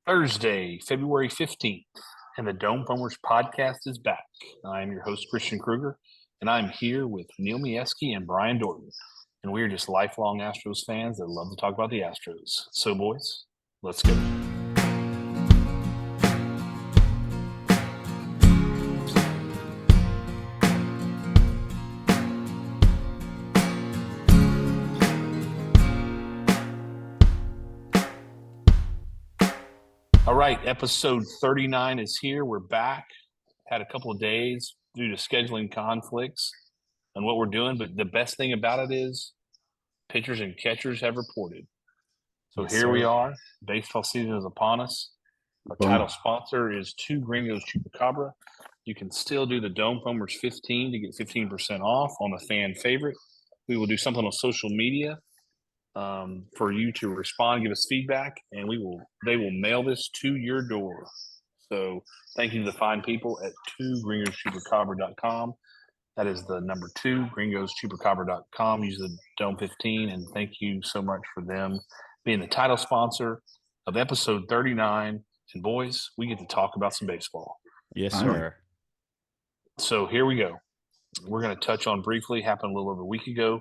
Thursday, February 15th, and the Dome Foamers podcast is back. I am your host, Christian Kruger, and I'm here with Neil Mieski and Brian Dorton. And we are just lifelong Astros fans that love to talk about the Astros. So, boys, let's go. All right, episode 39 is here. We're back. Had a couple of days due to scheduling conflicts on what we're doing, but the best thing about it is pitchers and catchers have reported. So Yes, here we sir. are. Baseball season is upon us. Our Boom. title sponsor is Two Gringos Chupacabra. You can still do the Dome Foamers 15 to get 15% off on the fan favorite. We will do something on social media for you to respond, give us feedback, and they will mail this to your door. So thank you to the fine people at 2gringoschupacabra.com. That is the number 2, gringoschupacabra.com. Use the Dome 15, and thank you so much for them being the title sponsor of episode 39. And boys, we get to talk about some baseball. Yes, sir. So here we go. We're going to touch on briefly, happened a little over a week ago,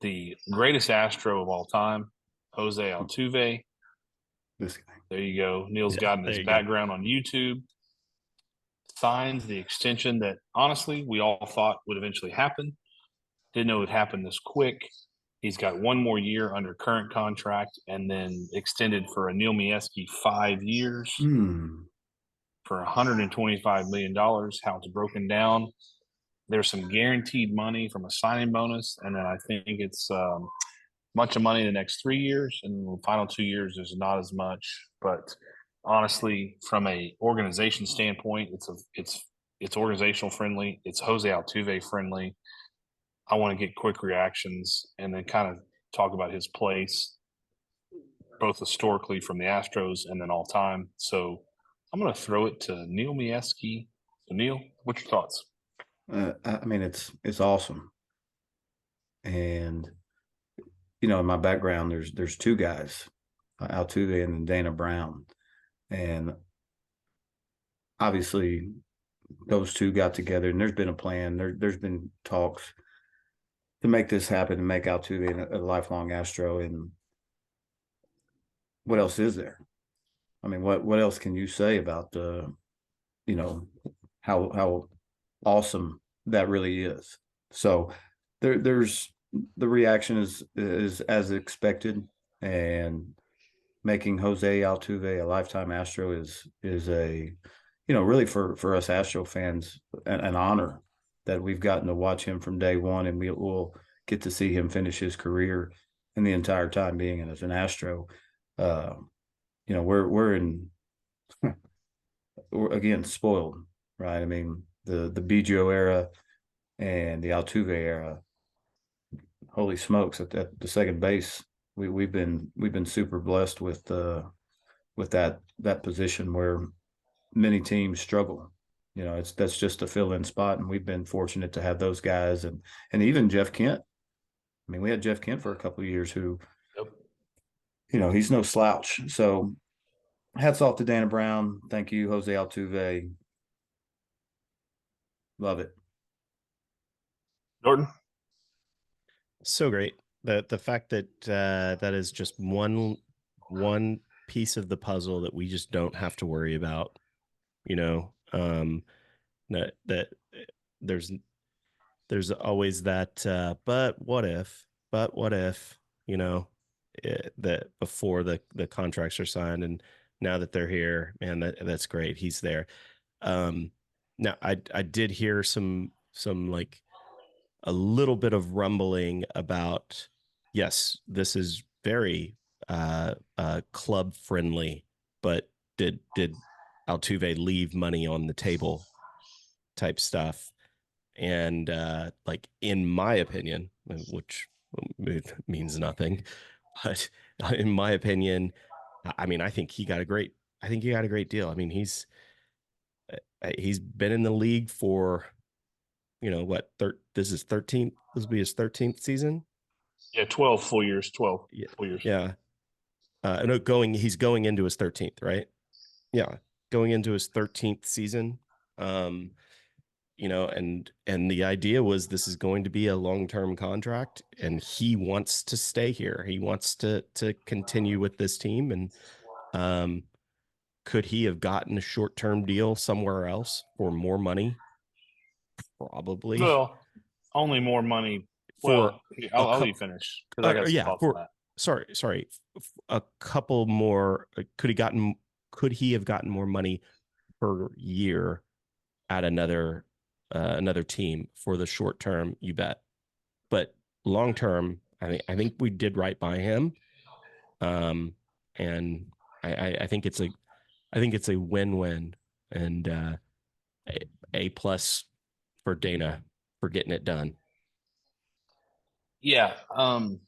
the greatest Astro of all time, Jose Altuve. This guy. There you go. Neil's got in his background on YouTube. Signs the extension that honestly we all thought would eventually happen. Didn't know it would happen this quick. He's got one more year under current contract and then extended for a Neil Mieski 5 years for $125 million. How it's broken down. There's some guaranteed money from a signing bonus, and then I think it's much of money in the next 3 years, and the final 2 years there's not as much. But honestly, from a organization standpoint, it's organizational friendly. It's Jose Altuve friendly. I want to get quick reactions and then kind of talk about his place, both historically from the Astros and then all time. So I'm going to throw it to Neil Mieski. So Neil, what's your thoughts? I mean, it's awesome, and in my background, there's two guys, Altuve and then Dana Brown, and obviously those two got together, and there's been a plan. There's been talks to make this happen and make Altuve a lifelong Astro. And what else is there? I mean, what else can you say about how awesome that really is? So there's the reaction is as expected, and making Jose Altuve a lifetime Astro is a really for us Astro fans an honor that we've gotten to watch him from day one, and we will get to see him finish his career and the entire time being as an Astro. We're again spoiled, right? I mean, the Biggio era and the Altuve era. Holy smokes! At the second base, we've been super blessed with that position where many teams struggle. That's just a fill-in spot, and we've been fortunate to have those guys, and even Jeff Kent. I mean, we had Jeff Kent for a couple of years, who, he's no slouch. So, hats off to Dana Brown. Thank you, Jose Altuve. Love it. Jordan? So great. The fact that that is just one piece of the puzzle that we just don't have to worry about. That there's always that but what if that before the contracts are signed, and now that they're here, man, that's great. He's there. Now I did hear some like a little bit of rumbling about, yes, this is very club friendly, but did Altuve leave money on the table type stuff? And in my opinion, which means nothing, but in my opinion, I mean, I think he got a great deal. I mean, he's been in the league for, this is 13th. This will be his 13th season. Yeah, 12 full years. 12 full years. Yeah. No, he's going into his 13th, right? Yeah, going into his 13th season. And the idea was this is going to be a long-term contract, and he wants to stay here. He wants to continue with this team. And could he have gotten a short-term deal somewhere else for more money? Probably. Well, only more money. For Well, I'll let you finish because I got some thoughts on that. Sorry, a couple more. Could he have gotten more money per year at another team for the short term? You bet. But long term, I think we did right by him. And I think it's a win-win, and a plus for Dana for getting it done. Yeah,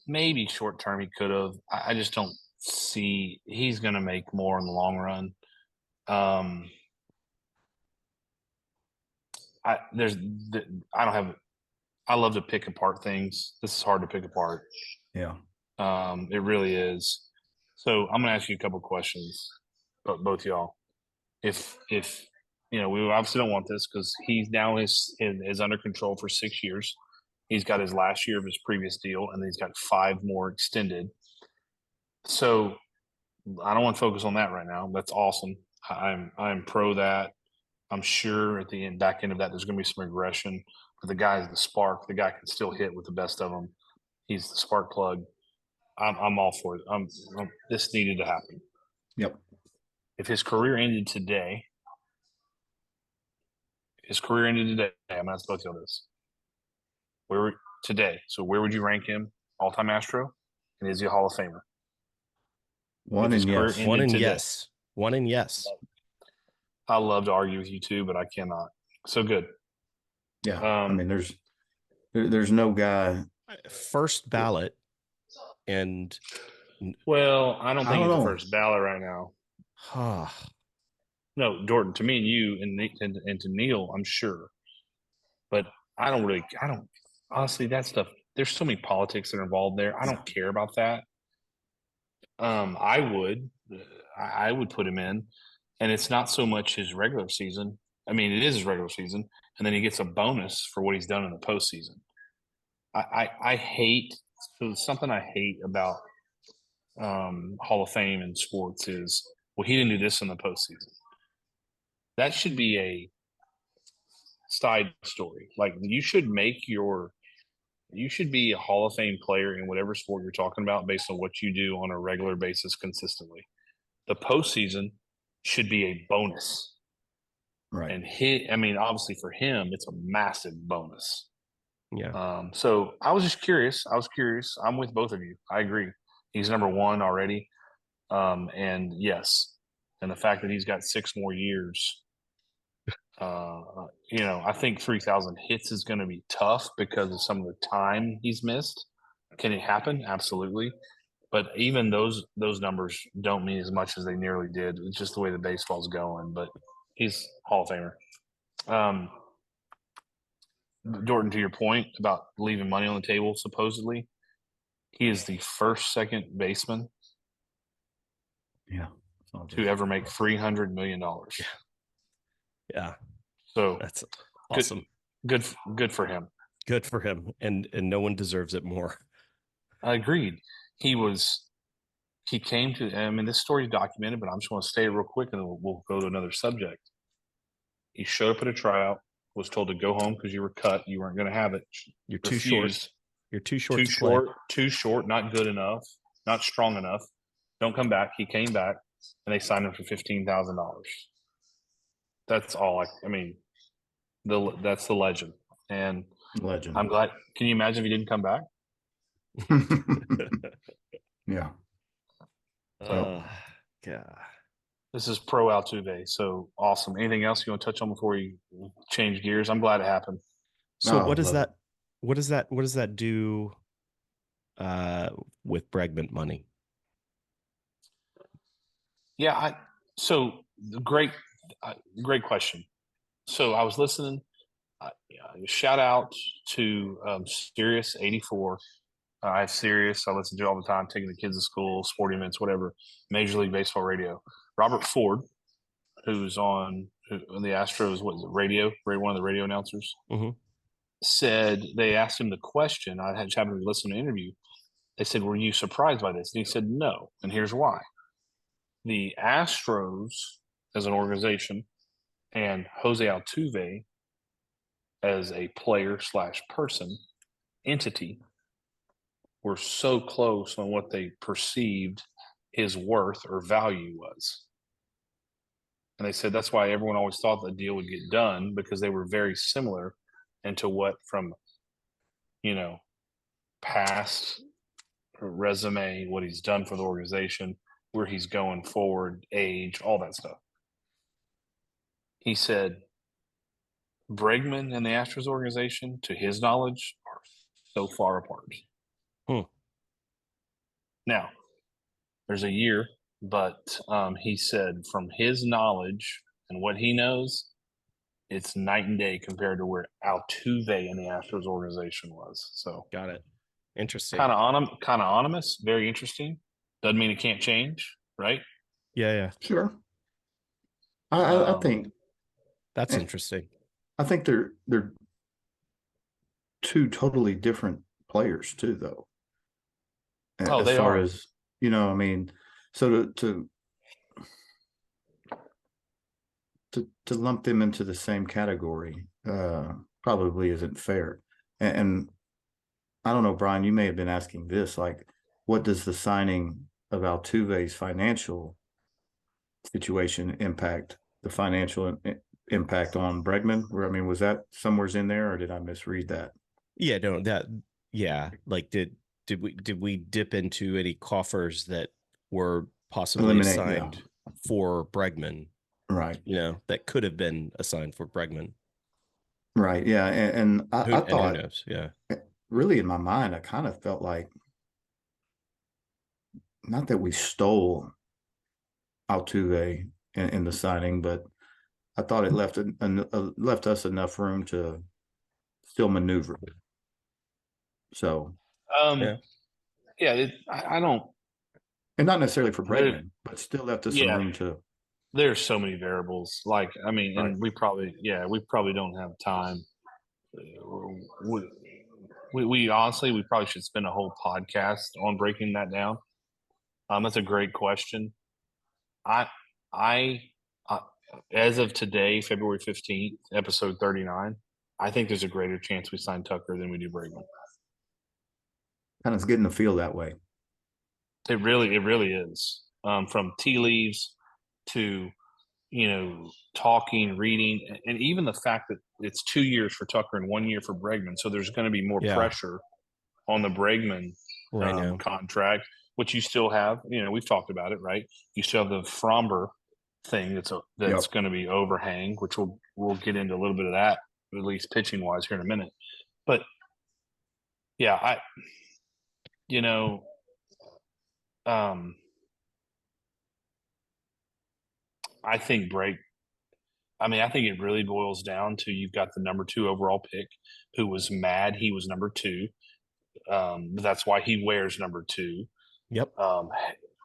maybe short term he could have. I just don't see he's going to make more in the long run. I don't have. I love to pick apart things. This is hard to pick apart. Yeah. It really is. So I'm going to ask you a couple questions, both y'all. If we obviously don't want this because he's now is under control for 6 years. He's got his last year of his previous deal, and then he's got 5 more extended. So I don't want to focus on that right now. That's awesome. I'm pro that. I'm sure at the back end of that, there's going to be some regression. But the guy's the spark. The guy can still hit with the best of them. He's the spark plug. I'm all for it. This needed to happen. Yep. If his career ended today, I'm going to ask both of you this. Where would you rank him? All-time Astro? And is he a Hall of Famer? One and yes. One and yes. I love to argue with you too, but I cannot. So good. Yeah. I mean, there's no guy first ballot. And well, I don't think he's the first ballot right now. No, Jordan, to me and you and to Neil, I'm sure. But I don't honestly, that stuff, there's so many politics that are involved there. I don't care about that. I would put him in, and it's not so much his regular season. I mean, it is his regular season, and then he gets a bonus for what he's done in the postseason. I hate something I hate about Hall of Fame in sports is, well, he didn't do this in the postseason. That should be a side story. Like you should be a Hall of Fame player in whatever sport you're talking about based on what you do on a regular basis consistently. The postseason should be a bonus. Right. And obviously for him, it's a massive bonus. Yeah. So I was just curious. I'm with both of you. I agree. He's number one already. And yes. And the fact that he's got 6 more years, I think 3,000 hits is going to be tough because of some of the time he's missed. Can it happen? Absolutely. But even those numbers don't mean as much as they nearly did. It's just the way the baseball's going. But he's Hall of Famer. Dorton, to your point about leaving money on the table, supposedly, he is the first second baseman to ever make $300 million. Yeah. So that's awesome. Good for him. Good for him. And no one deserves it more. I agreed. He came to, this story is documented, but I'm just going to stay real quick and we'll go to another subject. He showed up at a tryout, was told to go home because you were cut. You weren't going to have it. You're too short. You're too short. Too short, not good enough, not strong enough. Don't come back. He came back and they signed him for $15,000. That's all. That's the legend. And legend. I'm glad. Can you imagine if he didn't come back? Yeah. Yeah. This is pro Altuve, so awesome. Anything else you want to touch on before you change gears? I'm glad it happened. So what does that do with Bregman money? Yeah, great question. So I was listening. Shout out to Sirius 84 I have Sirius. I listen to all the time, taking the kids to school, sporting events, whatever. Major League Baseball radio. Robert Ford, who's on the Astros, what is it, radio? One of the radio announcers, said they asked him the question. I had happened to listen to an interview. They said, "Were you surprised by this?" And he said, "No." And here's why: the Astros as an organization and Jose Altuve as a player slash person entity were so close on what they perceived his worth or value was. And they said that's why everyone always thought the deal would get done, because they were very similar into what, from, past resume, what he's done for the organization, where he's going forward, age, all that stuff. He said Bregman and the Astros organization, to his knowledge, are so far apart. Now, there's a year, but he said from his knowledge and what he knows, it's night and day compared to where Altuve and the Astros organization was. So got it. Interesting. Kind of anonymous, very interesting. Doesn't mean it can't change, right? Yeah. Sure. I think that's interesting. I think they're two totally different players too, though. Oh, as far as, I mean, so to lump them into the same category probably isn't fair. And I don't know, Brian, you may have been asking this, like, what does the signing of Altuve's financial situation impact the financial impact on Bregman? I mean, was that somewhere's in there, or did I misread that? Yeah, no, like did we dip into any coffers that were possibly assigned for Bregman? Right. That could have been assigned for Bregman. Right. Yeah. And I thought, who knows? Yeah. Really, in my mind, I kind of felt like, not that we stole Altuve in the signing, but I thought it left us enough room to still maneuver. So, I don't, and not necessarily for Bregman, but still left us some room to. There's so many variables. Like, I mean, right. And we probably don't have time. We honestly, we probably should spend a whole podcast on breaking that down. That's a great question. I as of today, February 15th, episode 39, I think there's a greater chance we sign Tucker than we do Bregman. Kind of getting the feel that way. It really is. From tea leaves to, talking, reading, and even the fact that it's 2 years for Tucker and 1 year for Bregman. So there's going to be more pressure on the Bregman contract, which you still have. We've talked about it, right? You still have the Fromber thing that's going to be overhang, which we'll get into a little bit of that, at least pitching wise, here in a minute. But yeah, I think I think it really boils down to, you've got the number 2 overall pick who was mad he was number 2. That's why he wears number 2. Yep.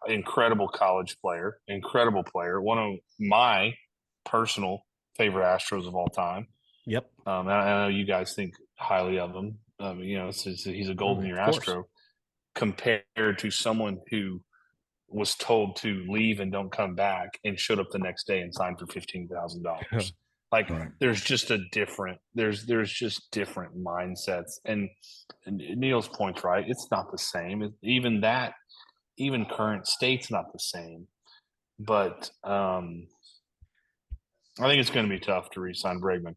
Incredible college player, one of my personal favorite Astros of all time. Yep. I know you guys think highly of him. He's a golden year Astro compared to someone who was told to leave and don't come back and showed up the next day and signed for $15,000. Like, there's just there's just different mindsets. And Neil's point's right. It's not the same. Even current state's not the same. But I think it's going to be tough to re-sign Bregman.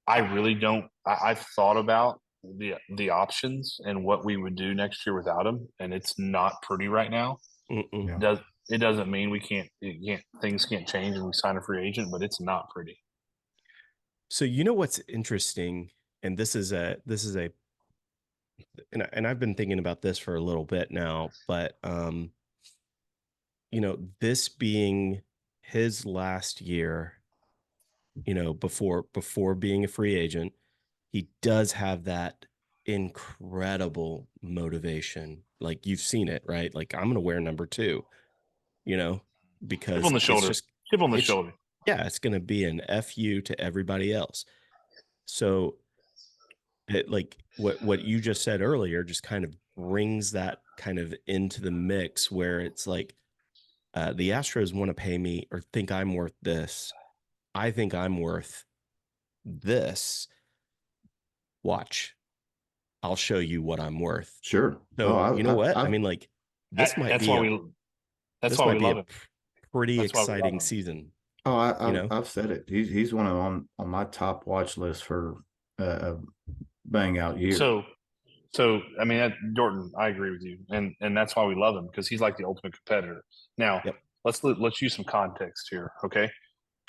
I really don't. I've thought about the options and what we would do next year without him, and it's not pretty right now. It doesn't mean things can't change and we sign a free agent, but it's not pretty. So what's interesting, and this is a and I've been thinking about this for a little bit now, but this being his last year, before being a free agent, he does have that incredible motivation. Like you've seen it, right? Like I'm going to wear number 2, Chip because on the it's shoulder. just, Chip on the it's, shoulder. yeah, it's going to be an FU to everybody else. So like what you just said earlier just kind of brings that kind of into the mix where it's like, the Astros want to pay me or think I'm worth this. I think I'm worth this. Watch. I'll show you what I'm worth. Sure. So you know what? I I've mean, like this might That's be why a that's why we love him. pretty That's why we love exciting him. season. I've said it. He's one of on my top watch list for a bang out year. So I mean, Dorton, I agree with you, and that's why we love him, because he's like the ultimate competitor. Now, Yep. let's use some context here, okay?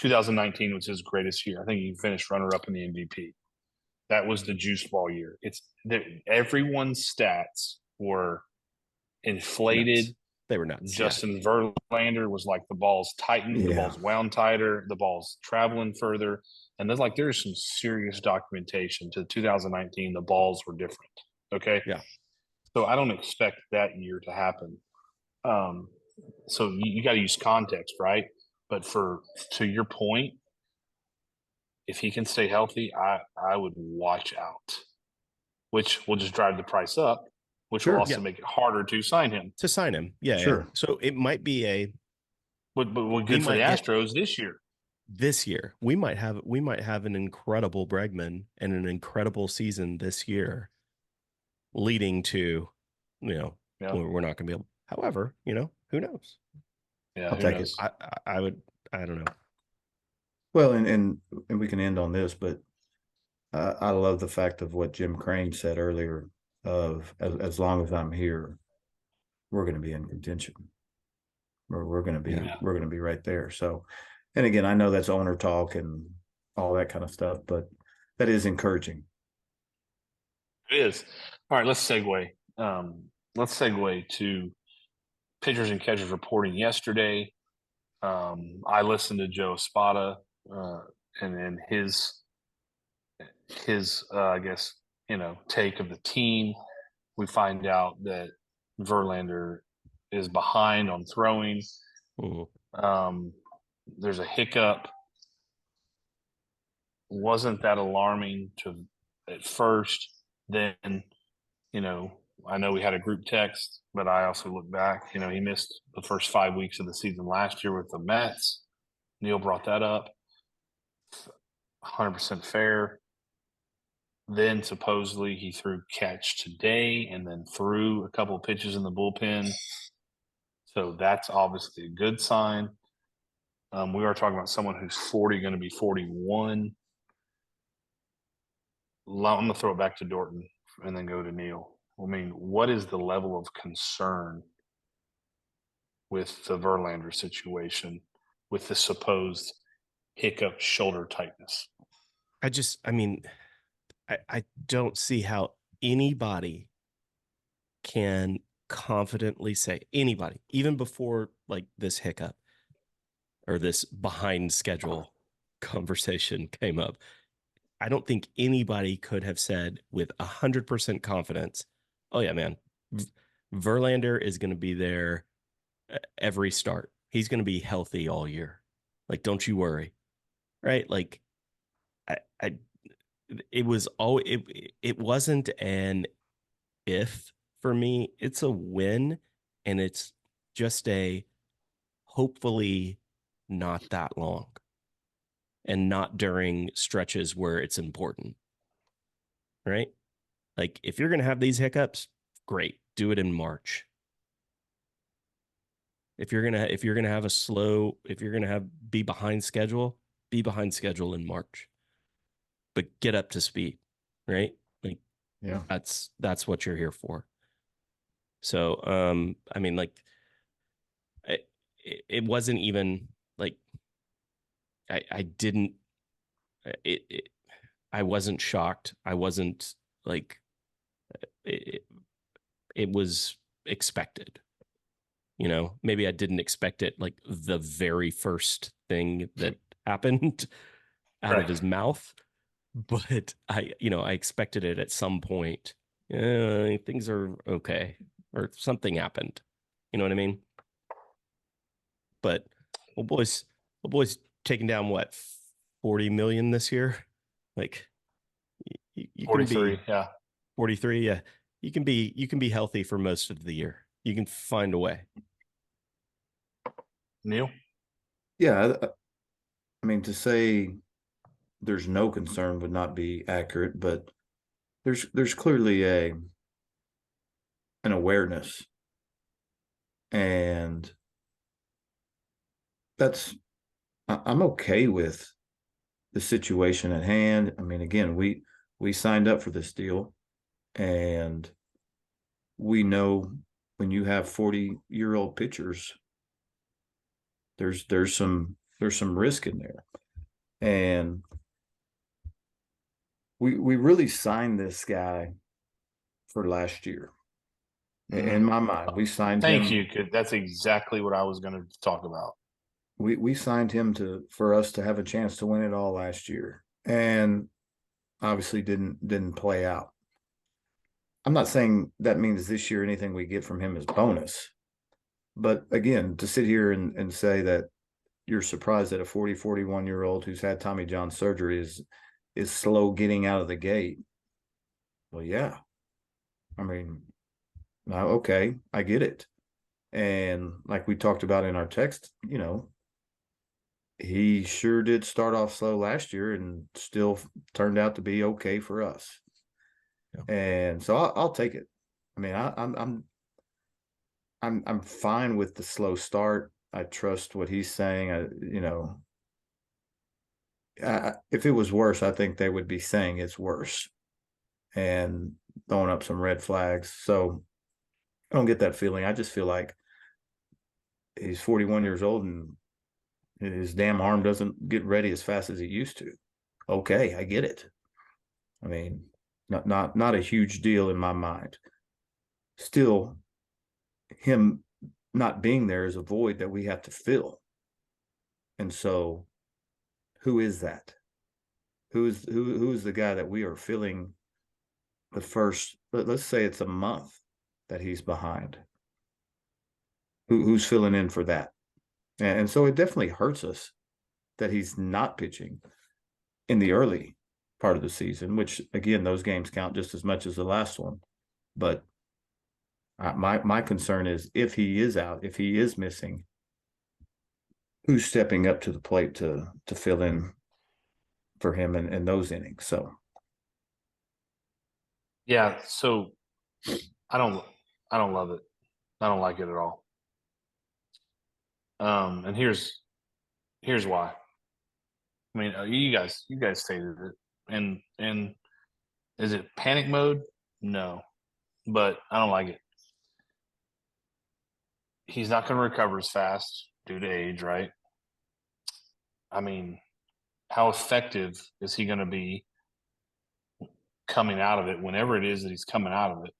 2019 was his greatest year. I think he finished runner up in the MVP. That was the juice ball year. Everyone's stats were inflated. Nuts. They were nuts. Justin Verlander was like the ball's tightened, the ball's wound tighter, the ball's traveling further. And there's some serious documentation to 2019. The balls were different. Okay. Yeah. So I don't expect that year to happen. So you got to use context, right? But to your point, if he can stay healthy, I would watch out, which will just drive the price up, which will also make it harder to sign him. Yeah. Sure. So it might be but good for the Astros this year. This year, we might have an incredible Bregman and an incredible season this year, leading to, we're not going to be able. However, who knows? Yeah, I'll take it. I don't know. Well, and we can end on this, but I love the fact of what Jim Crane said earlier. Of as long as I'm here, we're going to be in contention. We're going to be right there. So, and again, I know that's owner talk and all that kind of stuff, but that is encouraging. It is. All right, let's segue. Let's segue to pitchers and catchers reporting yesterday. I listened to Joe Espada and his I guess take of the team. We find out that Verlander is behind on throwing. There's a hiccup. Wasn't that alarming at first? Then, I know we had a group text, but I also look back. He missed the first 5 weeks of the season last year with the Mets. Neil brought that up. 100% fair. Then supposedly he threw catch today and then threw a couple of pitches in the bullpen. So that's obviously a good sign. We are talking about someone who's 40, going to be 41. I'm going to throw it back to Dorton and then go to Neil. I mean, what is the level of concern with the Verlander situation with the supposed hiccup shoulder tightness? I don't see how anybody can confidently say, anybody, even before like this hiccup or this behind schedule conversation came up, I don't think anybody could have said with 100% confidence, oh yeah, man, Verlander is going to be there every start. He's going to be healthy all year. Like, don't you worry. Right? Like, it wasn't an if for me. It's a win, and it's just a hopefully not that long and not during stretches where it's important. Right? Like, if you're going to have these hiccups, great. Do it in March. If you're gonna have a slow, if you're gonna be behind schedule in March. But get up to speed, right? Like, yeah, that's what you're here for. So, I mean, like, it wasn't even like I didn't I wasn't shocked. I wasn't like it was expected. Maybe I didn't expect it like the very first thing that happened out of his mouth, but I expected it at some point things are okay, or something happened. You know what I mean? But old boy's taking down what, 40 million this year? Like you can 43, be yeah. 43, yeah. You can be healthy for most of the year. You can find a way. Neil? Yeah, I mean, to say there's no concern would not be accurate, but there's clearly an awareness, and that's I'm okay with the situation at hand. I mean, again, we signed up for this deal, and we know when you have 40-year-old pitchers, there's some risk in there, and we really signed this guy for last year. In my mind, we signed Thank him. you. That's exactly what I was going to talk about. We signed him for us to have a chance to win it all last year, and obviously didn't play out. I'm not saying that means this year anything we get from him is bonus, but again, to sit here and say that you're surprised that a 41-year-old who's had Tommy John surgery is slow getting out of the gate. Well, yeah. I mean, now okay, I get it. And like we talked about in our text, he sure did start off slow last year and still turned out to be okay for us. Yeah. And so I'll take it. I mean, I'm fine with the slow start. I trust what he's saying. If it was worse, I think they would be saying it's worse and throwing up some red flags. So I don't get that feeling. I just feel like he's 41 years old and his damn arm doesn't get ready as fast as it used to. Okay, I get it. I mean, not a huge deal in my mind. Still, him not being there is a void that we have to fill. And so, who is that? Who is the guy that we are filling the first? Let's say it's a month that he's behind. Who's filling in for that? And so it definitely hurts us that he's not pitching in the early part of the season, which again, those games count just as much as the last one. But my concern is if he is out, if he is missing, who's stepping up to the plate to fill in for him in those innings? So yeah, so I don't love it. I don't like it at all. And here's why. I mean, you guys stated it, and is it panic mode? No, but I don't like it. He's not going to recover as fast due to age, right? I mean, how effective is he going to be coming out of it whenever it is that he's coming out of it?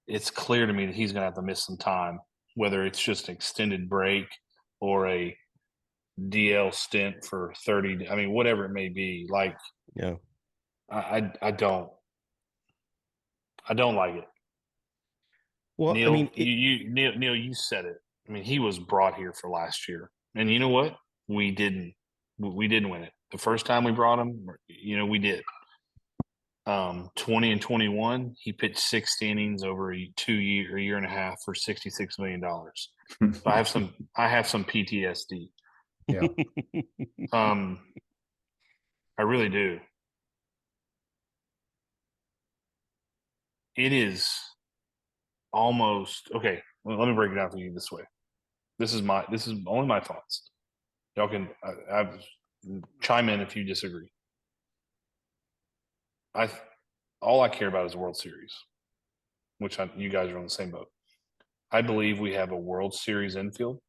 It's clear to me that he's going to have to miss some time, whether it's just an extended break or a DL stint for 30. I mean, whatever it may be. Like, yeah, I don't like it. well, Neil, I mean, Neil, you said it. I mean, he was brought here for last year, and you know what? We didn't win it the first time we brought him. We did. 20 and 21, he pitched 60 innings over a year and a half for $66 million. So I have some PTSD. Yeah. I really do. It is almost okay. Well, let me break it down for you this way. This is only my thoughts. Y'all can chime in if you disagree. All I care about is World Series, which you guys are on the same boat. I believe we have a World Series infield.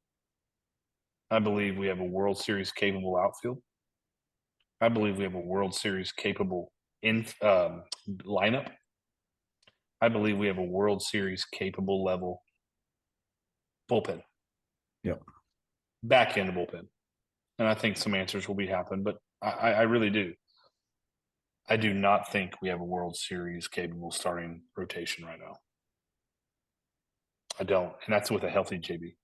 I believe we have a World Series capable outfield. I believe we have a World Series capable lineup. I believe we have a World Series capable level bullpen. Yep. Back end of bullpen. And I think some answers will be happening, but I really do. I do not think we have a World Series capable starting rotation right now. I don't, and that's with a healthy JB.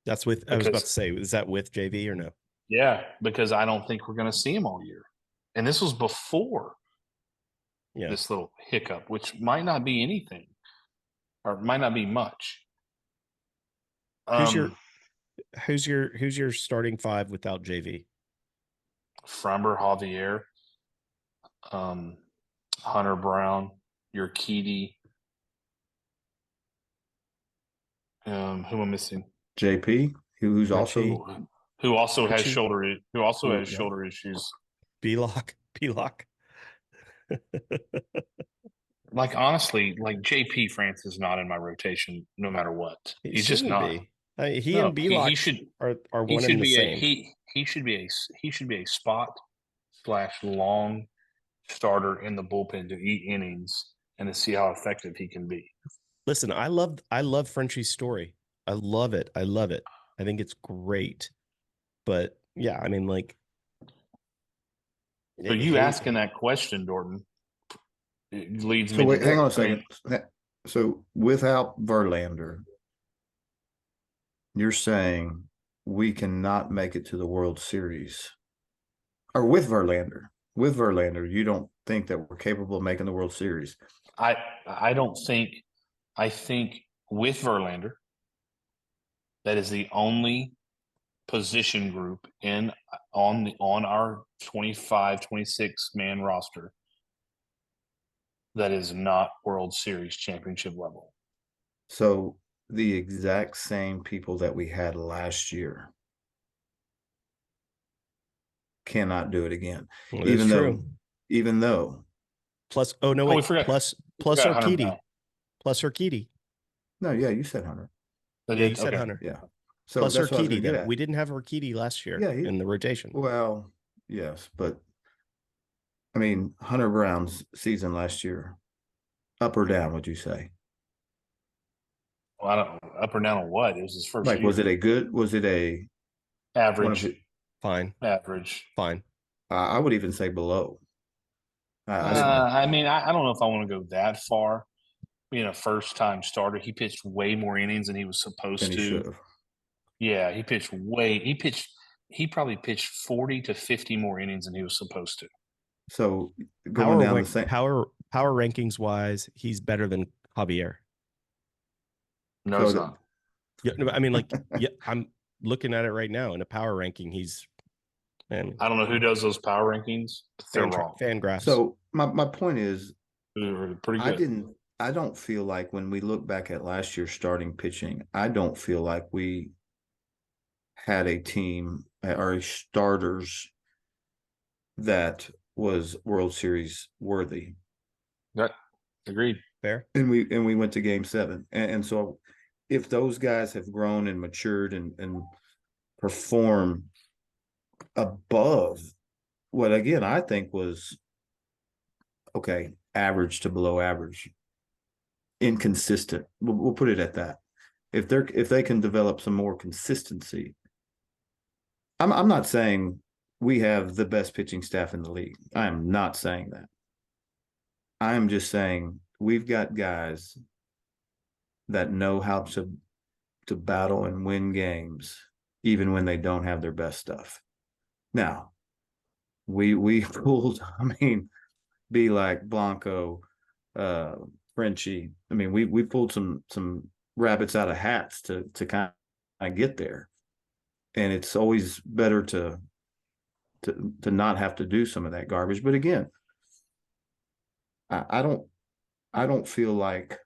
That's with. I was about to say, is that with JV or no? Yeah, because I don't think we're going to see him all year, and this was before this little hiccup, which might not be anything, or might not be much. Who's your starting five without JV? Framber, Javier, Hunter Brown, Urquidy. Who am I missing? JP, who's also who also has shoulder shoulder issues. B-Lock. Like, honestly, like JP France is not in my rotation no matter what. He's just not. Be. I mean, he and B-Lock are one and the same. He should be a spot / long starter in the bullpen to eat innings and to see how effective he can be. Listen, I love Frenchie's story. I love it. I think it's great. But yeah, I mean, like, so you asking that question, Dorton, it leads me. So wait, hang on a second. So without Verlander, you're saying we cannot make it to the World Series, or with Verlander? With Verlander, you don't think that we're capable of making the World Series? I don't think. I think with Verlander, that is the only position group on our 25, 26 man roster that is not World Series championship level. So the exact same people that we had last year cannot do it again. Well, even though plus plus Urquidy. Plus Urquidy. No, yeah, you said Hunter. Yeah, you said Hunter. Yeah. So plus Urquidy, though. We didn't have Urquidy last year in the rotation. Well, yes, but I mean, Hunter Brown's season last year, up or down, would you say? Well, I don't up or down on what? It was his first year. Was it a average? Fine. Average. Fine. I would even say below. I mean, I don't know if I want to go that far. Being a first-time starter, he pitched way more innings than he was supposed to. He should have. Yeah, he probably pitched 40 to 50 more innings than he was supposed to. So going down the same power rankings wise, he's better than Javier. No, he's not. Yeah, I mean, like, yeah, I'm looking at it right now in a power ranking. Man, I don't know who does those power rankings. They're wrong. Fangraphs. So my point is, pretty good. I don't feel like when we look back at last year's starting pitching, I don't feel like we had a team or starters that was World Series worthy. That agreed. Fair. And we went to Game 7, and so if those guys have grown and matured and perform above what, again, I think was average to below average, inconsistent. We'll put it at that. If they can develop some more consistency, I'm not saying we have the best pitching staff in the league. I am not saying that. I am just saying we've got guys that know how to battle and win games, even when they don't have their best stuff. Now, we pulled. I mean, be like Blanco, Frenchie. I mean, we pulled some rabbits out of hats to kind of get there, and it's always better to not have to do some of that garbage. But again, I don't feel like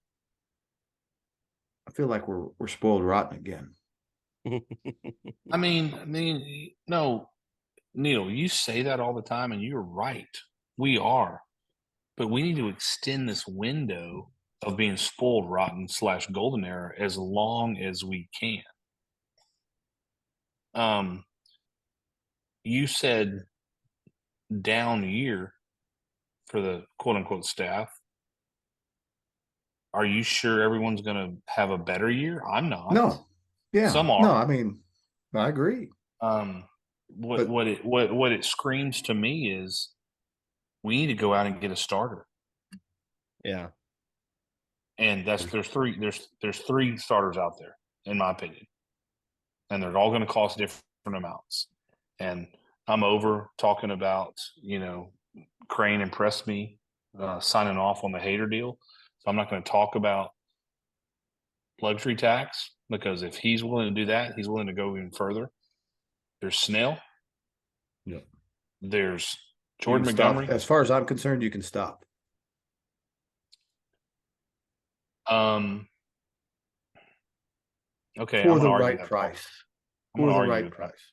we're spoiled rotten again. I mean, no, Neil, you say that all the time, and you're right. We are, but we need to extend this window of being spoiled rotten / golden era as long as we can. You said down year for the quote unquote staff. Are you sure everyone's going to have a better year? I'm not. No. Yeah. Some are. No, I mean, I agree. What it screams to me is we need to go out and get a starter. Yeah. And there's three starters out there, in my opinion. And they're all going to cost different amounts. And I'm over talking about, Crane impressed me signing off on the Hader deal. So I'm not going to talk about luxury tax, because if he's willing to do that, he's willing to go even further. There's Snell. Yep. There's Jordan stop. Montgomery. As far as I'm concerned, you can stop. Okay, For I'm the going to argue right that. price. I'm going For to the argue right price.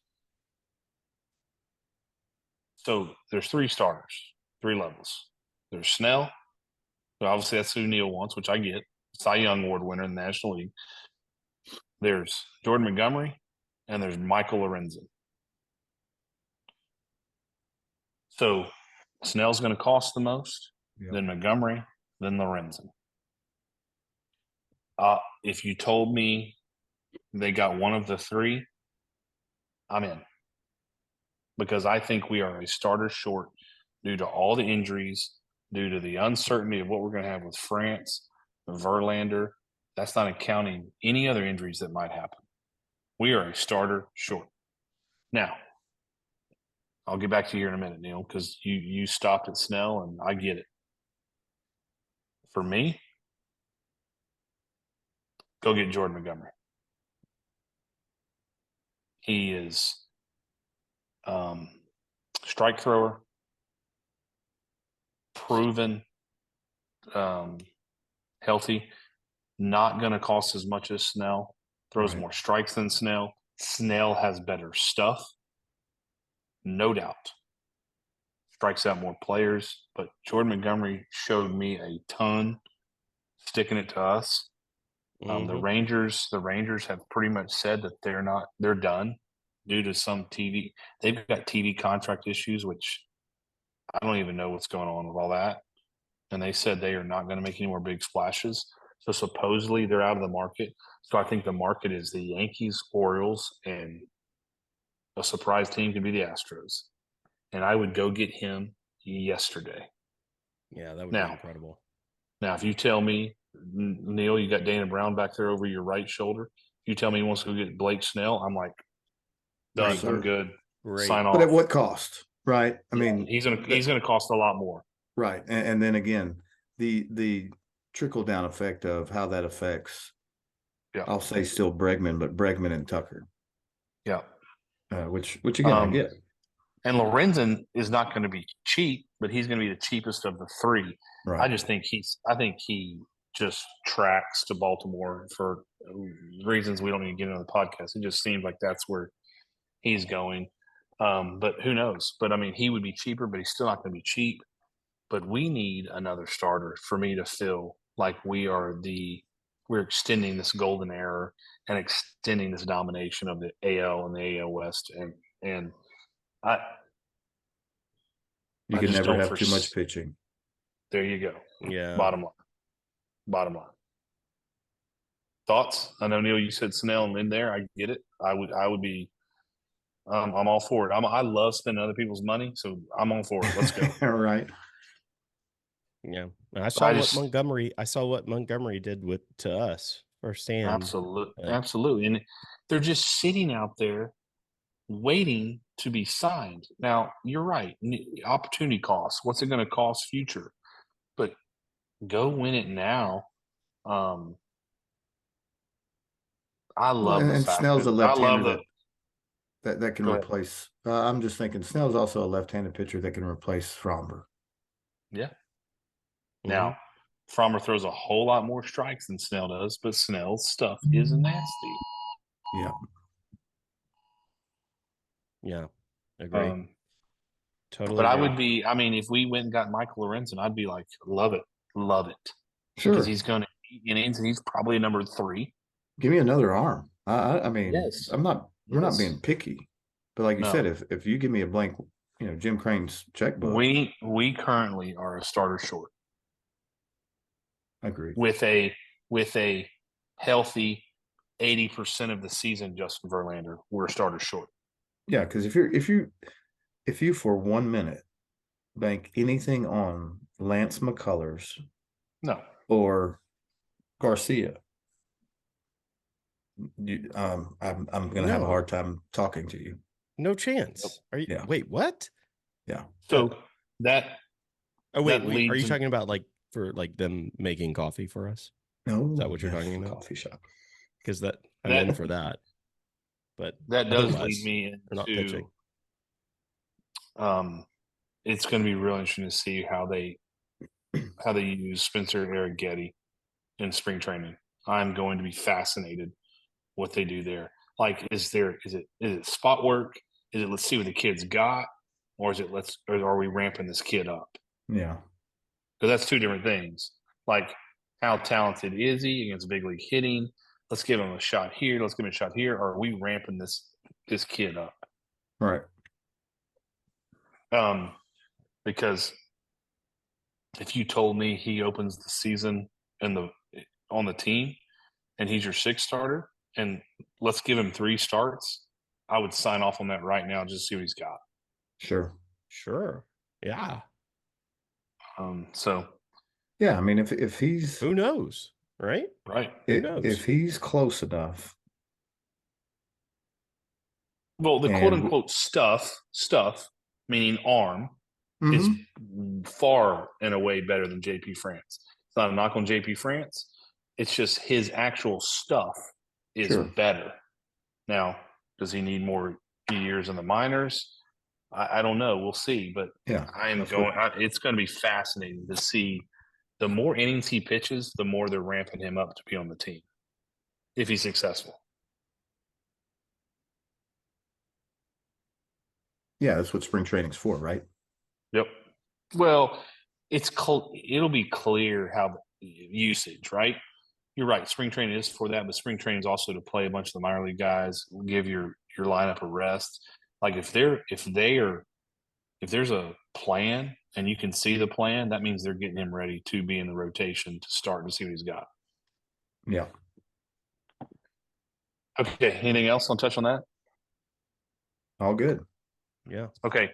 So there's three starters, three levels. There's Snell. So obviously that's who Neil wants, which I get. Cy Young Award winner in the National League. There's Jordan Montgomery, and there's Michael Lorenzen. So Snell's going to cost the most, then Montgomery, then Lorenzen. If you told me they got one of the three, I'm in. Because I think we are a starter short due to all the injuries, due to the uncertainty of what we're going to have with France, Verlander. That's not accounting any other injuries that might happen. We are a starter short. Now, I'll get back to you here in a minute, Neil, because you stopped at Snell, and I get it. For me, go get Jordan Montgomery. He is strike thrower, proven, healthy, not going to cost as much as Snell, throws more strikes than Snell. Snell has better stuff, no doubt. Strikes out more players, but Jordan Montgomery showed me a ton sticking it to us. The Rangers have pretty much said that they're done due to some TV. They've got TV contract issues, which I don't even know what's going on with all that. And they said they are not going to make any more big splashes. So supposedly they're out of the market. So I think the market is the Yankees, Orioles, and a surprise team could be the Astros. And I would go get him yesterday. Yeah, that would be incredible. Now, if you tell me, Neil, you got Dana Brown back there over your right shoulder. If you tell me he wants to go get Blake Snell, I'm like, done. I'm good. Great. Sign off. But at what cost? Right. I mean, he's gonna cost a lot more. Right. And then again, the trickle down effect of how that affects, I'll say still Bregman, but Bregman and Tucker. Yeah. Which again, I get. And Lorenzen is not going to be cheap, but he's going to be the cheapest of the three. Right. I think he just tracks to Baltimore for reasons we don't need to get into the podcast. It just seems like that's where he's going. But who knows? But I mean, he would be cheaper, but he's still not going to be cheap. But we need another starter for me to feel like we're extending this golden era and extending this domination of the AL and the AL West. And you can never have too much pitching. There you go. Yeah. Bottom line. Thoughts? I know, Neil, you said Snell and Lynn there. I get it. I would be. I'm all for it. I love spending other people's money, so I'm all for it. Let's go. All right. Yeah, I saw what Montgomery did to us firsthand. Absolutely, and they're just sitting out there waiting to be signed. Now, you're right. Opportunity costs. What's it going to cost future? But go win it now. I love the fact Snell's that a left-hander that can go replace. I'm just thinking Snell's also a left-handed pitcher that can replace Fromber. Yeah. Now, Fromber throws a whole lot more strikes than Snell does, but Snell's stuff is nasty. Yeah. Yeah. Agree. Totally. But I would be, I mean, if we went and got Michael Lorenzen, I'd be like, love it. Sure. Because he's going to eat innings and he's probably number 3. Give me another arm. I mean, yes. We're not being picky. But like you said, if you give me a blank, Jim Crane's checkbook. We currently are a starter short. Agreed. With a healthy 80% of the season, Justin Verlander, we're a starter short. Yeah, because if you for 1 minute bank anything on Lance McCullers No. or Garcia. I'm going to have a hard time talking to you. No chance. Nope. Are you? Yeah. Wait, what? Yeah. So that. Oh wait, that wait. Are you leads talking about like for like them making coffee for us? No, Is that what you're yes, talking about? coffee shop. Because that I'm that in for that. But that does lead otherwise, me they're not pitching. into it's going to be real interesting to see how they use Spencer Arrighetti in spring training. I'm going to be fascinated what they do there. Like, is it spot work? Is it let's see what the kid's got, or is it or are we ramping this kid up? Yeah. Because that's two different things. Like, how talented is he against big league hitting? Let's give him a shot here. Let's give him a shot here. Or are we ramping this kid up? Right. Because if you told me he opens the season on the team and he's your sixth starter and let's give him 3 starts, I would sign off on that right now just to see what he's got. Sure. Yeah. So yeah, I mean, if he's who knows, right? Right. Who knows? If he's close enough. Well, the quote unquote stuff, meaning arm, is far and away better than JP France. It's not a knock on JP France. It's just his actual stuff is better. Now, does he need more years in the minors? I don't know. We'll see. But yeah, it's going to be fascinating to see. The more innings he pitches, the more they're ramping him up to be on the team if he's successful. Yeah, that's what spring training's for, right? Yep. Well, it'll be clear how usage, right? You're right. Spring training is for that, but spring training is also to play a bunch of the minor league guys, give your lineup a rest. Like if there's a plan and you can see the plan, that means they're getting him ready to be in the rotation to start and see what he's got. Yeah. Okay. Anything else? I'll touch on that. All good. Yeah. Okay.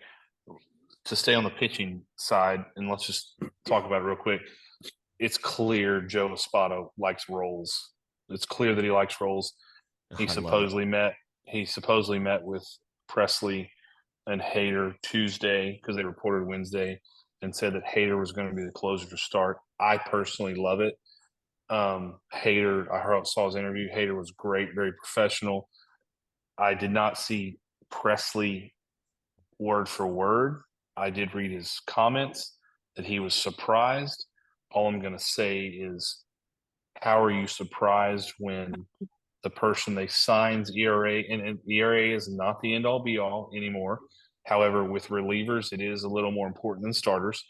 To stay on the pitching side, and let's just talk about it real quick. It's clear Joe Espada likes rolls. It's clear that he likes rolls. He supposedly met with Presley and Hader Tuesday because they reported Wednesday and said that Hader was going to be the closer to start. I personally love it. Hader, saw his interview. Hader was great, very professional. I did not see Presley word for word. I did read his comments that he was surprised. All I'm going to say is, how are you surprised when the person they sign's ERA, and ERA is not the end-all be-all anymore. However, with relievers, it is a little more important than starters.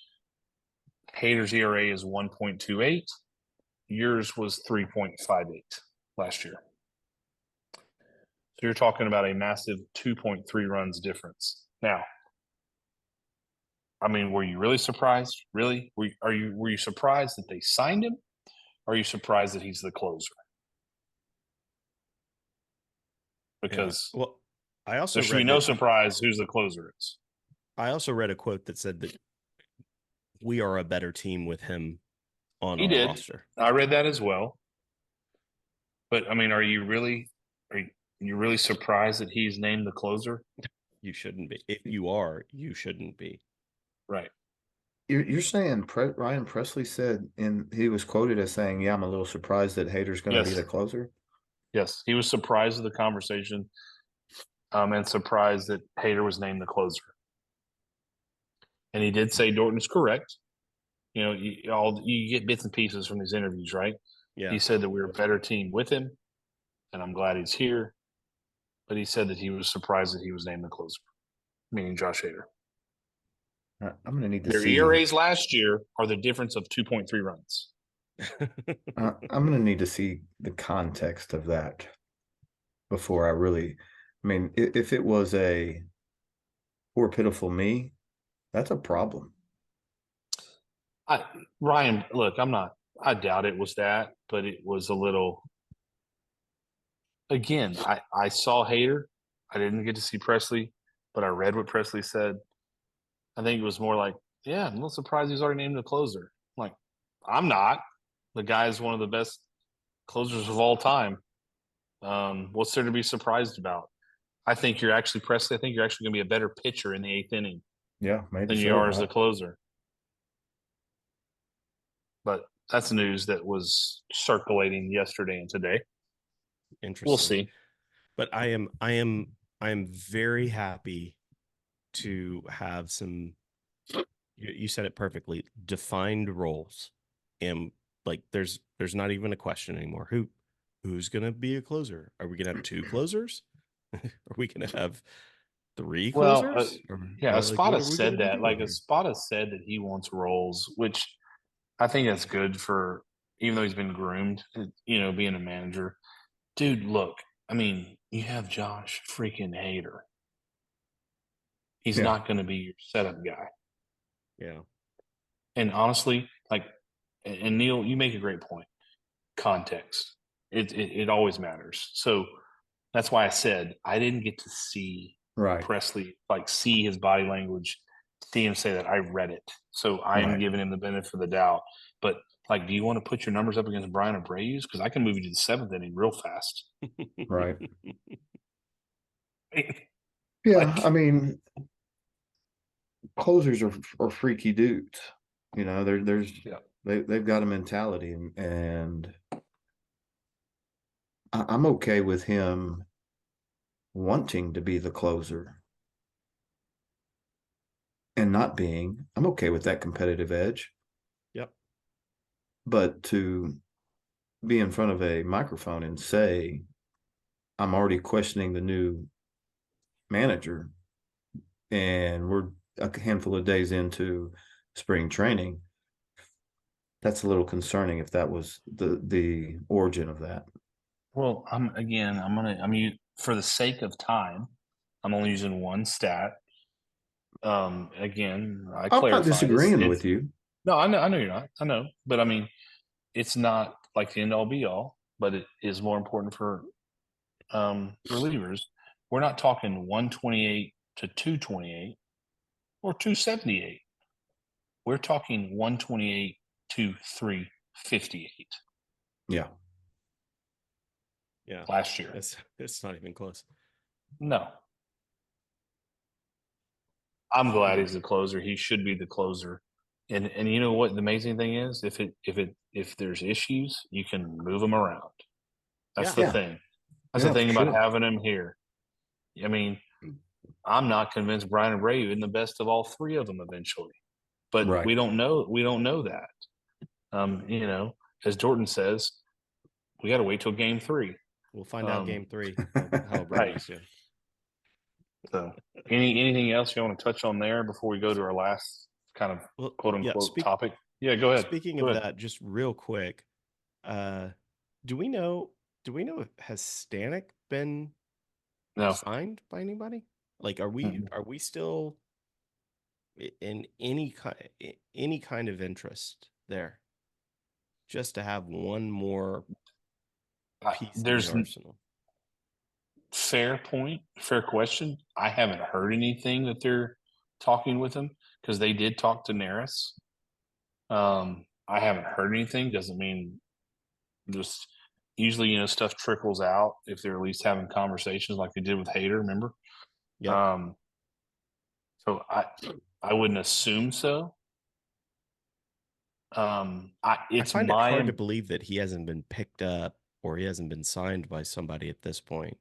Hader's ERA is 1.28. Yours was 3.58 last year. So you're talking about a massive 2.3 runs difference. Now, I mean, were you really surprised? Really? Were you surprised that they signed him? Or are you surprised that he's the closer? Because I also there should be no surprise who's the closer is. I also read a quote that said that we are a better team with him on our roster. I read that as well. But I mean, are you really surprised that he's named the closer? You shouldn't be. If you are, you shouldn't be. Right. You're saying Ryan Presley said, and he was quoted as saying, "Yeah, I'm a little surprised that Hader's going to be the closer." Yes, he was surprised at the conversation, and surprised that Hader was named the closer. And he did say Dorton's correct. You know, you get bits and pieces from these interviews, right? Yeah. He said that we're a better team with him, and I'm glad he's here. But he said that he was surprised that he was named the closer, meaning Josh Hader. I'm going to need to Their see. ERAs last year are the difference of 2.3 runs. I'm going to need to see the context of that before I really. I mean, if it was a poor, pitiful me, that's a problem. Ryan, look, I doubt it was that, but it was a little. Again, I saw Hader. I didn't get to see Presley, but I read what Presley said. I think it was more like, Yeah, I'm a little surprised he's already named a closer. Like, I'm not. The guy is one of the best closers of all time. What's there to be surprised about? I think you're actually Presley. I think you're actually going to be a better pitcher in the eighth inning Yeah, maybe than you so. are as a closer. But that's news that was circulating yesterday and today. Interesting. We'll see. But I am very happy to have some. You said it perfectly. Defined roles, and like there's not even a question anymore. Who's going to be a closer? Are we going to have two closers? Are we going to have three closers? Yeah, Like, what Espada are we said going to be that. doing Like, here? Espada said that he wants roles, which I think that's good for, even though he's been groomed, being a manager. Dude, look, I mean, you have Josh freaking Hader. He's Yeah. not going to be your setup guy. Yeah. And honestly, like, and Neil, you make a great point. Context, it always matters. So that's why I said I didn't get to see Right. Presley, like see his body language, see him say that. I read it, so I'm Right. giving him the benefit of the doubt. But like, do you want to put your numbers up against Brian Abreu's? Because I can move you to the seventh inning real fast. Right. Like, Yeah, I mean, closers are freaky dudes. yeah. They've got a mentality, and I'm okay with him wanting to be the closer and not being. I'm okay with that competitive edge. Yep. But to be in front of a microphone and say, I'm already questioning the new manager, and we're a handful of days into spring training, that's a little concerning if that was the origin of that. Well, for the sake of time, I'm only using one stat. Again, I I'm not clarified disagreeing it's with you. no, I know you're not. I know, but I mean, it's not like the end all be all, but it is more important for relievers. We're not talking 128 to 228 or 278. We're talking 128 to 358. Yeah. Last year. It's not even close. No. I'm glad he's the closer. He should be the closer. And you know what the amazing thing is? If there's issues, you can move them around. That's the thing. That's the thing about having him here. I mean, I'm not convinced Brian Abreu isn't the best of all three of them eventually, but Right. we don't know. We don't know that. As Jordan says, we got to wait till game 3. We'll find out game 3 how Abreu is doing. So, anything else you want to touch on there before we go to our last kind of quote unquote topic? Yeah, go ahead. Speaking of that, just real quick, do we know has Stanek been signed by anybody? Like, are we still in any kind of interest there? Just to have one more piece in the arsenal. Fair point, fair question. I haven't heard anything that they're talking with him because they did talk to Neris. I haven't heard anything. Doesn't mean just usually stuff trickles out if they're at least having conversations like they did with Hader. Remember? Yeah. So I wouldn't assume so. I find it hard to believe that he hasn't been picked up or he hasn't been signed by somebody at this point.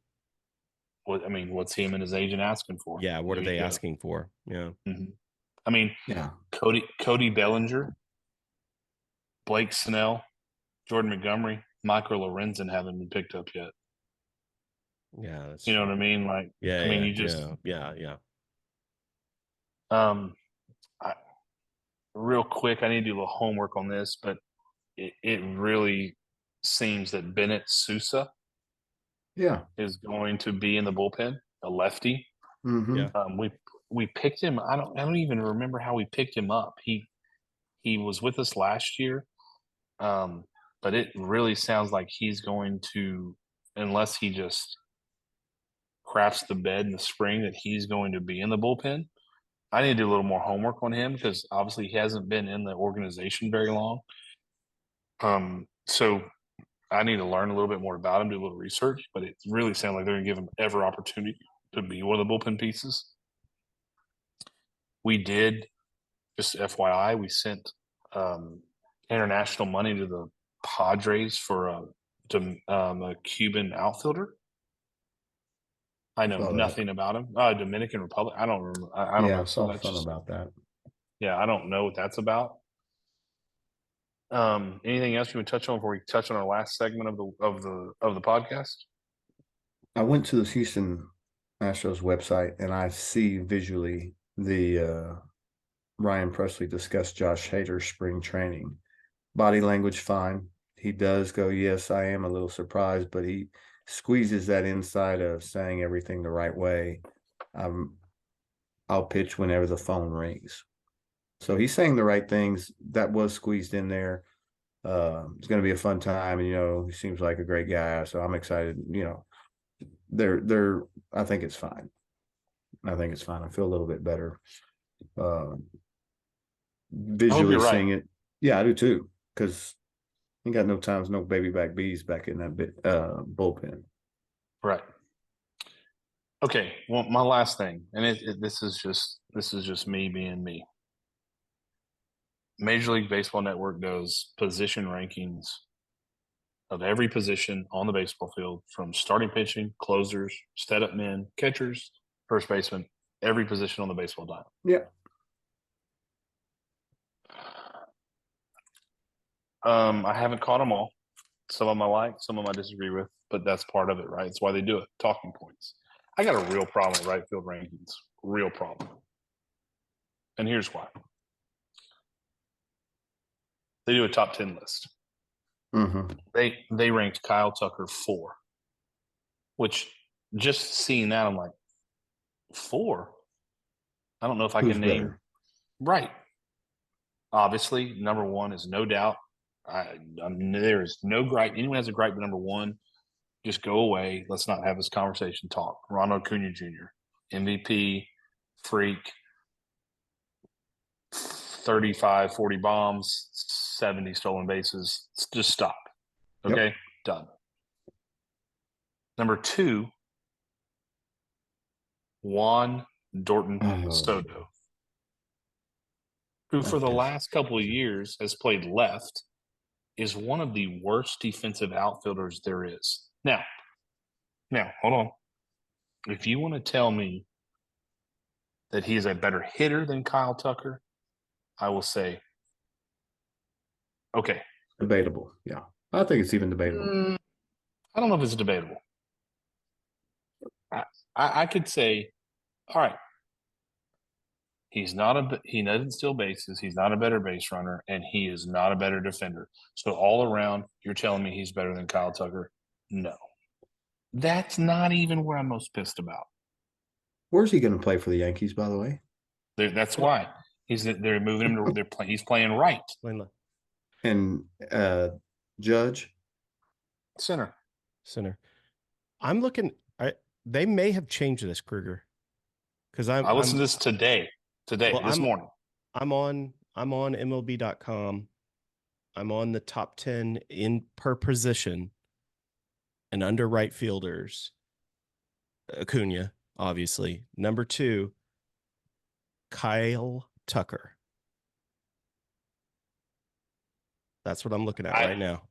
What's him and his agent asking for? Yeah, what are they asking for? Yeah. Mm-hmm. I mean, Cody Bellinger, Blake Snell, Jordan Montgomery, Michael Lorenzen haven't been picked up yet. Yeah, that's you know what I mean. Like, you just yeah. Real quick, I need to do a little homework on this, but it really seems that Bennett Sousa, is going to be in the bullpen, a lefty. Mm-hmm. Yeah. We picked him. I don't even remember how we picked him up. He was with us last year. But it really sounds like he's going to, unless he just craps the bed in the spring, that he's going to be in the bullpen. I need to do a little more homework on him because obviously he hasn't been in the organization very long. So I need to learn a little bit more about him, do a little research, but it really sounds like they're going to give him every opportunity to be one of the bullpen pieces. We did, just FYI, we sent international money to the Padres for a Cuban outfielder. I know nothing about him. Dominican Republic. I don't remember. I don't know. I So saw that's something just, about that. yeah, I don't know what that's about. Anything else you would touch on before we touch on our last segment of the podcast? I went to the Houston Astros website and I see visually the Ryan Presley discussed Josh Hader's spring training. Body language fine. He does go, yes, I am a little surprised, but he squeezes that inside of saying everything the right way. I'll pitch whenever the phone rings. So he's saying the right things. That was squeezed in there. It's going to be a fun time, and he seems like a great guy. So I'm excited. I think it's fine. I feel a little bit better. Visually seeing it. Yeah, I do too. Because he got no times, no baby back bees back in that bullpen. Right. Okay. Well, my last thing, and this is just me being me. Major League Baseball Network does position rankings of every position on the baseball field, from starting pitching, closers, setup men, catchers, first baseman, every position on the baseball diamond. Yeah. I haven't caught them all. Some of them I like, some of them I disagree with, but that's part of it, right? It's why they do it. Talking points. I got a real problem with right field rankings. Real problem. And here's why. They do a top 10 list. Mm-hmm. They ranked Kyle Tucker 4, which just seeing that, I'm like, 4? I don't know if I can name better? Right. Obviously, number 1 is no doubt. There is no gripe. Anyone has a gripe with number 1, just go away. Let's not have this conversation. Talk. Ronald Acuna Jr., MVP, freak, 35, 40 bombs, 70 stolen bases. Just stop. Okay? Yep. Done. Number 2, Juan Soto, who for the last couple of years has played left, is one of the worst defensive outfielders there is. Now, hold on. If you want to tell me that he is a better hitter than Kyle Tucker, I will say, okay. Debatable. Yeah. I think it's even debatable. I don't know if it's debatable. I could say, all right, he doesn't steal bases. He's not a better base runner, and he is not a better defender. So all around, you're telling me he's better than Kyle Tucker? No. That's not even where I'm most pissed about. Where's he going to play for the Yankees, by the way? That's why they're moving him to. He's playing right. And Judge center. I'm looking. They may have changed this, Kruger, because I listened to this today, this morning. I'm on MLB.com. I'm on the top 10 in per position, and under right fielders, Acuna, obviously. Number 2, Kyle Tucker. That's what I'm looking at right now.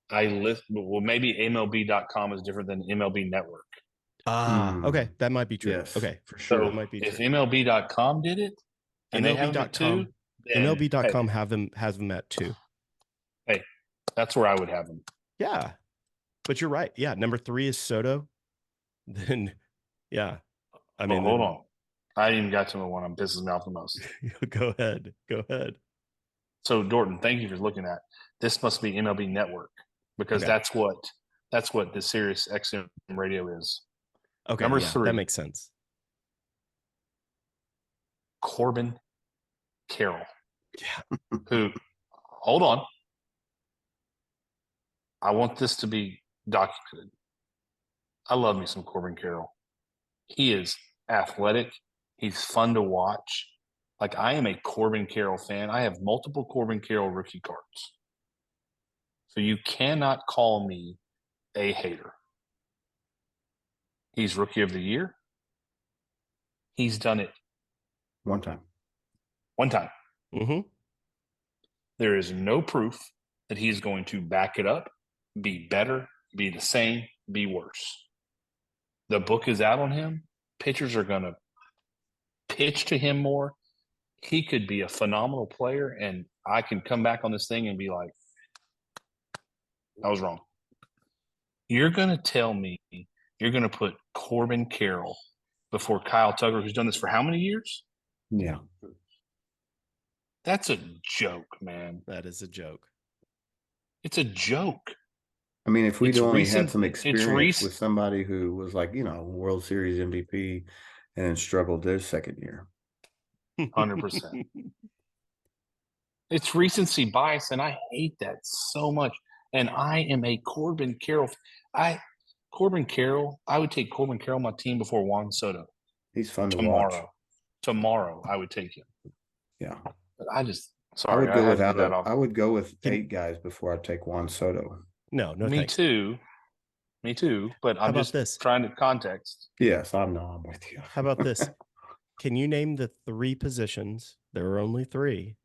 Well, maybe MLB.com is different than MLB Network. Okay, that might be true. Yes, okay, for sure. So that might be if true. MLB.com did it, and MLB.com, MLB.com has them at 2. Hey, that's where I would have them. Yeah, but you're right. Yeah, number 3 is Soto. Then, yeah, hold on. I even got to the one I'm pissing me off the most. Go ahead. So, Dorton, thank you for looking at. This must be MLB Network, because that's what the Sirius XM radio is. Okay, number 3. That makes sense. Corbin Carroll. Yeah. Who? Hold on. I want this to be documented. I love me some Corbin Carroll. He is athletic. He's fun to watch. Like, I am a Corbin Carroll fan. I have multiple Corbin Carroll rookie cards. So you cannot call me a hater. He's rookie of the year. He's done it One time. one time. Mm-hmm. There is no proof that he's going to back it up, be better, be the same, be worse. The book is out on him. Pitchers are going to pitch to him more. He could be a phenomenal player, and I can come back on this thing and be like, I was wrong. You're going to tell me you're going to put Corbin Carroll before Kyle Tucker, who's done this for how many years? Yeah. That's a joke, man. That is a joke. It's a joke. I mean, if we'd It's only recent- had some it's experience recent- with somebody who was like, World Series MVP and then struggled their second year. 100%. It's recency bias, and I hate that so much. And I am a Corbin Carroll. I would take Corbin Carroll on my team before Juan Soto. He's fun to watch. Tomorrow, I would take him. Yeah. But I would go had to get that off. I would go with 8 guys before I take Juan Soto. No, Me thanks. too. But I'm just this? trying to context. Yes, I'm with you. How about this? Can you name the 3 positions? There are only 3.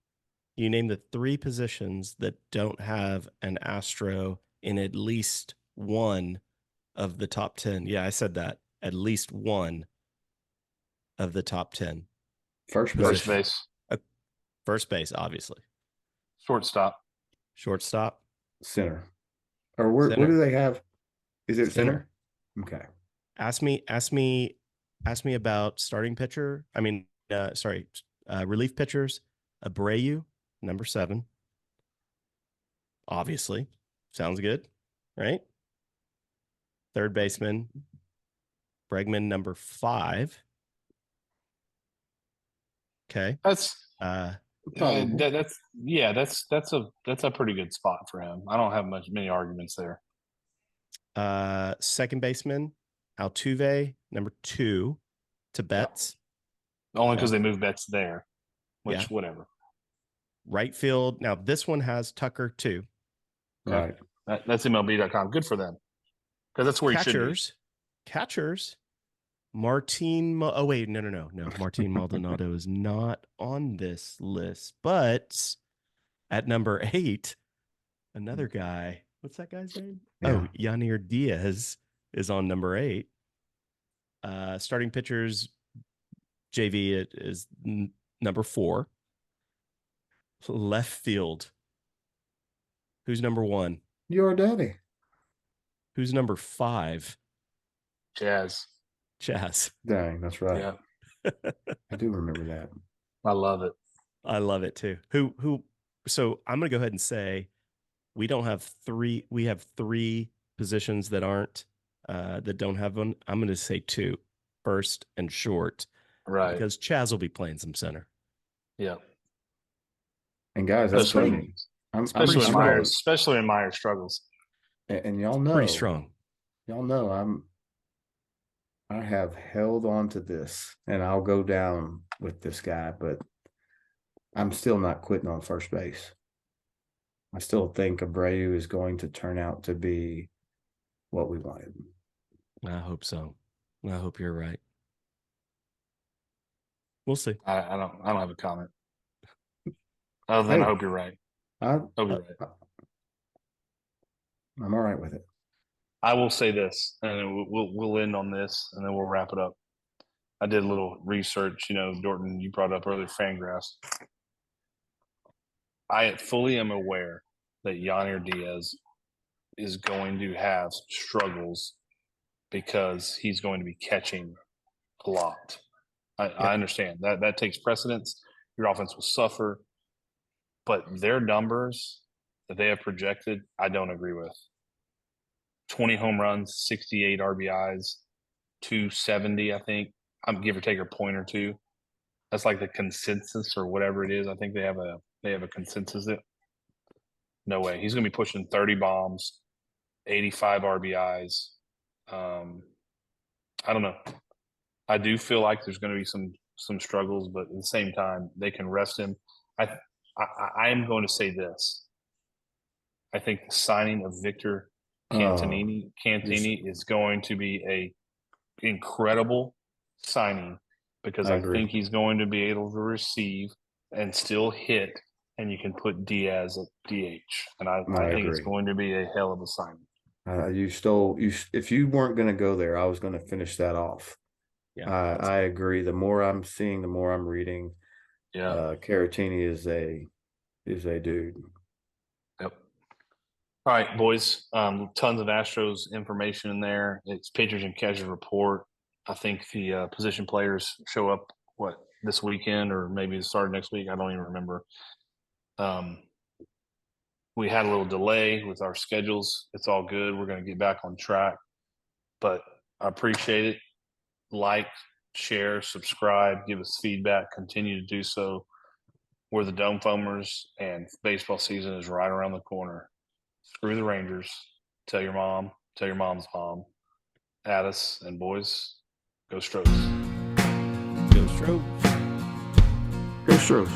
You name the 3 positions that don't have an Astro in at least one of the top 10. Yeah, I said that. At least one of the top 10. First base. First base, obviously. Shortstop. Center. Or where do they have? Is it center? Okay. Ask me about starting pitcher. Relief pitchers. Abreu, number 7. Obviously. Sounds good, right? Third baseman, Bregman, number 5. Okay. That's Probably. that's a pretty good spot for him. I don't have many arguments there. Second baseman, Altuve, number 2, to Betts. Only because they moved Betts there, which whatever. Right field. Now this one has Tucker too. Right. That's MLB.com. Good for them. Because that's where he should be. Catchers. Martin. No. Martin Maldonado is not on this list, but at number 8, another guy. What's that guy's name? Yeah. Oh, Yanier Diaz is on number 8. Starting pitchers, JV is number 4. Left field. Who's number 1? Your daddy. Who's number 5? Chaz. Dang, that's right. Yeah. I do remember that. I love it. I love it too. So I'm going to go ahead and say we have 3 positions that aren't, that don't have one. I'm going to say 2, first and short. Right. Because Chaz will be playing some center. Yeah. And guys, that's especially when Myers struggles. And y'all know, pretty strong. Y'all know I have held on to this, and I'll go down with this guy, but I'm still not quitting on first base. I still think Abreu is going to turn out to be what we wanted. I hope so. I hope you're right. We'll see. I don't have a comment. Other than I hope you're right. I'm all right with it. I will say this, and we'll end on this, and then we'll wrap it up. I did a little research. Dorton, you brought up earlier Fangraphs. I fully am aware that Yanier Diaz is going to have struggles because he's going to be catching a lot. I understand that takes precedence. Your offense will suffer, but their numbers that they have projected, I don't agree with. 20 home runs, 68 RBIs, 270, I think. I'm give or take a point or two. That's like the consensus or whatever it is. I think they have a consensus. No way. He's going to be pushing 30 bombs, 85 RBIs. I don't know. I do feel like there's going to be some some struggles, but at the same time, they can rest him. I am going to say this. I think the signing of Victor Cantini is going to be a incredible signing because I think he's going to be able to receive and still hit, and you can put Diaz at DH. And I think it's going to be a hell of a signing. If you weren't going to go there, I was going to finish that off. Yeah, I agree. The more I'm seeing, the more I'm reading. Yeah, Caratini is a dude. Yep. All right, boys. Tons of Astros information in there. It's pitchers and catchers report. I think the position players show up this weekend or maybe the start of next week. I don't even remember. We had a little delay with our schedules. It's all good. We're going to get back on track. But I appreciate it. Like, share, subscribe, give us feedback, continue to do so. We're the Dome Foamers, and baseball season is right around the corner. Screw the Rangers. Tell your mom, tell your mom's mom. At us, and boys, go Stros. Go Stros. Go Stros.